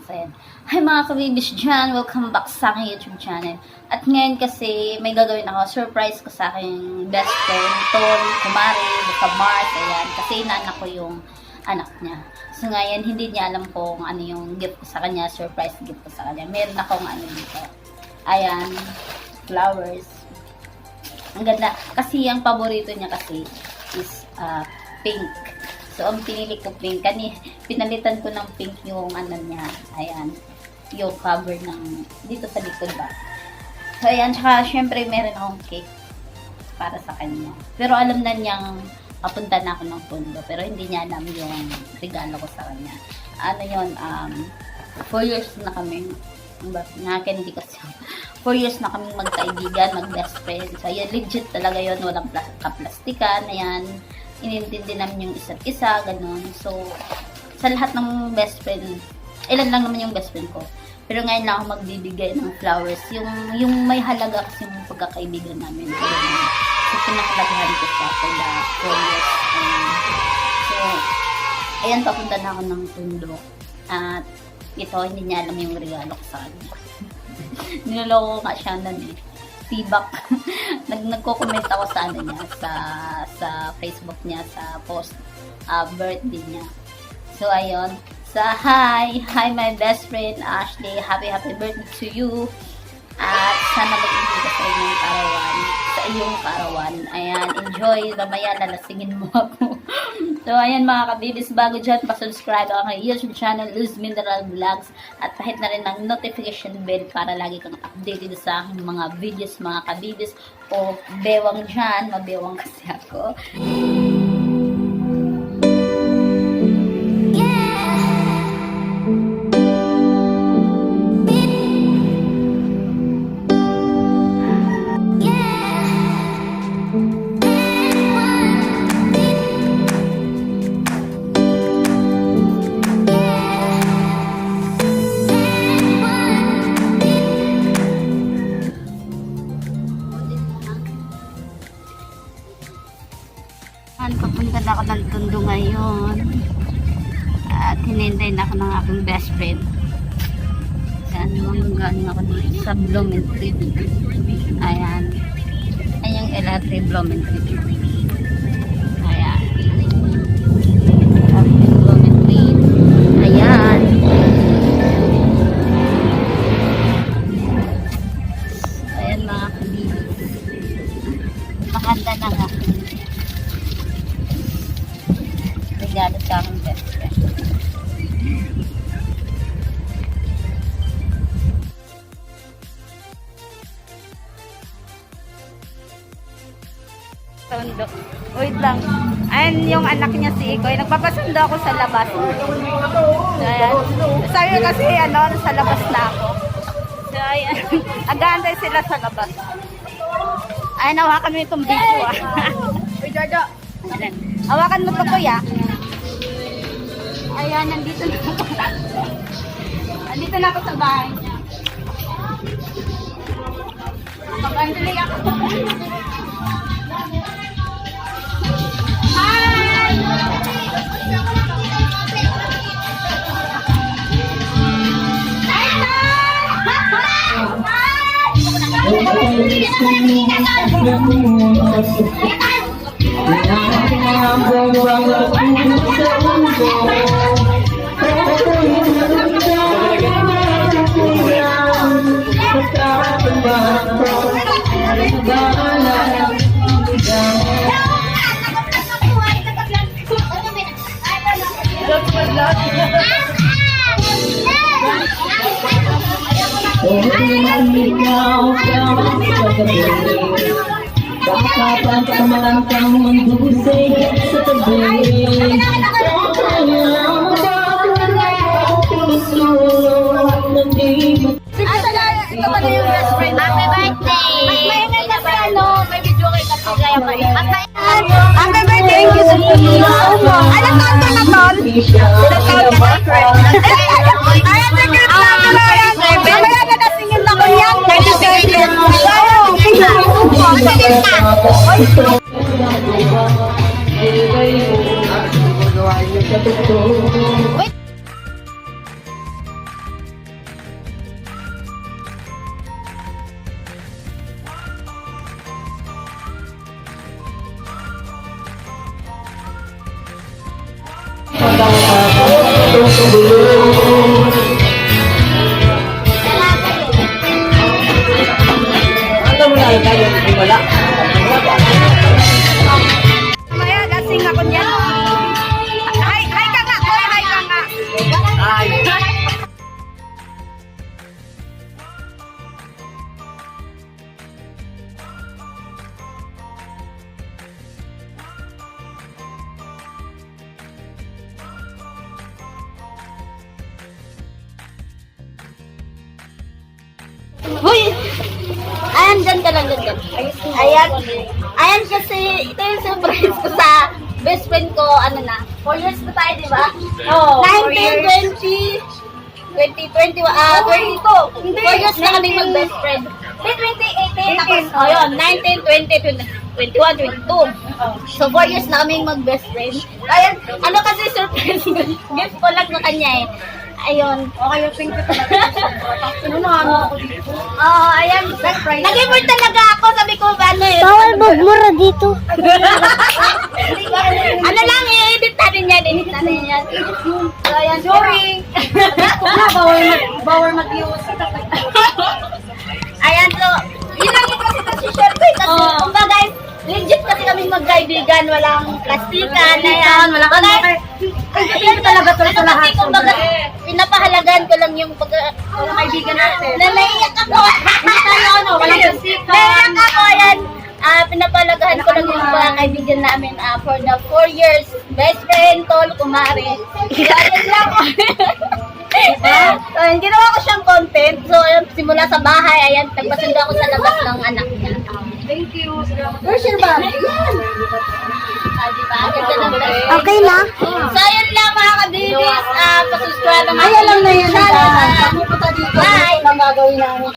So, ayan. Hi mga kabibis dyan! Welcome back sa aking YouTube channel. At ngayon kasi may gagawin ako. Surprise ko sa aking best friend, Tol, Kumari, Mars, ayan. Kasi inaanak ko yung anak niya. So ngayon, hindi niya alam kung ano yung gift ko sa kanya, surprise gift ko sa kanya. Meron akong ano dito. Ayan, flowers. Ang ganda. Kasi ang paborito niya kasi is pink. So, ang pinili ko pink. Pinalitan ko ng pink yung ano niya. Ayan. Yung cover ng dito sa likod ba. So, ayan. Tsaka, syempre, meron akong cake para sa kanya. Pero alam na niyang papunta na ako ng pundo. Pero hindi niya alam yung regalo ko sa kanya. Ano yun, 4 years na kami. Nakakendi ko siya. 4 years na kami magkaibigan, mag-best friend. So, ayan, legit talaga yun. Walang kaplastikan. Ayan. Inintindi namin yung isa't isa, ganun. So, sa lahat ng best friend, ilan lang naman yung best friend ko. Pero ngayon lang ako magbibigay ng flowers. Yung may halaga kasi yung pagkakaibigan namin. So, pinakalagahan ko siya for the 4 years. So, ayan, papunta na ako ng pundo. At ito, hindi niya alam yung regalo ko sa kanya. Niloloko nga siya nun eh. Tibak. Nagko-comment ako sa ano niya, sa Facebook niya, sa post birthday niya. So ayun. So hi my best friend Ashley. Happy birthday to you. At sana mag-enjoy ka sa iyong karawan. Ayan, enjoy. Mamaya lalasingin mo ako. So, ayan mga kabibis, bago dyan, pa-subscribe ang aking YouTube channel, Luz Mineral Vlogs, at pahit na rin ng notification bell para lagi kang updated sa aking mga videos, mga kabibis, o bewang dyan, mabewang kasi ako. Papunta na ako ng Tondo ngayon at hinintay na ako ng aking best friend. Ayan, galing ako dito sa Blumentritt. Ayan, yung LR3 Blumentritt. Ayan, Blumentritt. Ayan, ayan mga kabibig, makanda na nga regalo sa aking best friend. Tondo. Wait lang. Ayan yung anak niya si Ikoy. Nagpapasundo ako sa labas. Ayan. Sabi kasi sa labas na ako. So ayan. Nag-aantay sila sa labas. Ayan, hawakan mo itong video Uy, Jojo. Ayan. Hawakan mo ito, kuya. Ayan, nandito na ako. Nandito na ako sa bahay niya. Mag-andali ako. Hi! Baka pagkaman kang mandusay sa tabi. Ito ba na yung best friend? Happy birthday! Mas maingay kasi may video kayo kasi kaya pa yun. Happy birthday! Thank you so much! Anong taon ka na, Tol? Ilang taon ka na, friend? Ayan, nag-grip namin na yan. Mamaya na nasingin ako yan. 30 seconds. Wait! Hanggang mo na lang tayo, kung wala. Maya, gasing ako niyan. Hi ka nga, Koy, hi ka nga. Ay. Hoy! Ayan, dyan ka lang, dyan. Ayan. Ayan kasi, ito yung surprise ko sa best friend ko, ano na, 4 years na tayo, di ba? Oo, 19, 20, 20, 22. 4 years na kami mag-best friend. Hindi, 2018. Tapos, oh, yun, 19, 20, 21, 22. So, 4 years na kami mag-best friend. Ayan, ano kasi surprise gift ko lang sa kanya eh. Ayun. Okay, thank you talaga. Sinunahan mo ako dito. Oo, ayan. Nag-effort talaga ako. Sabi ko, ano eh. Bawal magmura dito. Ano lang, i-edit natin yan. Edit natin yan. So, ayan. Sorry. Bawal mag-iwas. Ayan, so, yun lang yung kasi kasi syempre. Kasi, kumbaga, legit kasi kami magkaibigan. Walang plastikan. Ayan. Walang ano. Ayan talaga to sa lahat. Kumbaga, pinapahalagan ko lang yung Walang kaibigan natin. Naiyak ako. Walang plastikan. Naiyak ako. Ayan. Pinapalagahan ko lang yung mga kaibigan namin for the 4 years. Best friend, tol, kumare. Ayan lang. So, ayan, ginawa ko siyang content. So, ayan, simula sa bahay, ayan, nagpasundo ako sa labas ng anak niya. Thank you. Where's your bag? Ayan. Diba? Ganda ng best friend. Okay na? So, ayun lang mga kabibis. Pasubscribe ang Ayan lang na yun. channel. Papunta dito. Bye! Ang gagawin namin.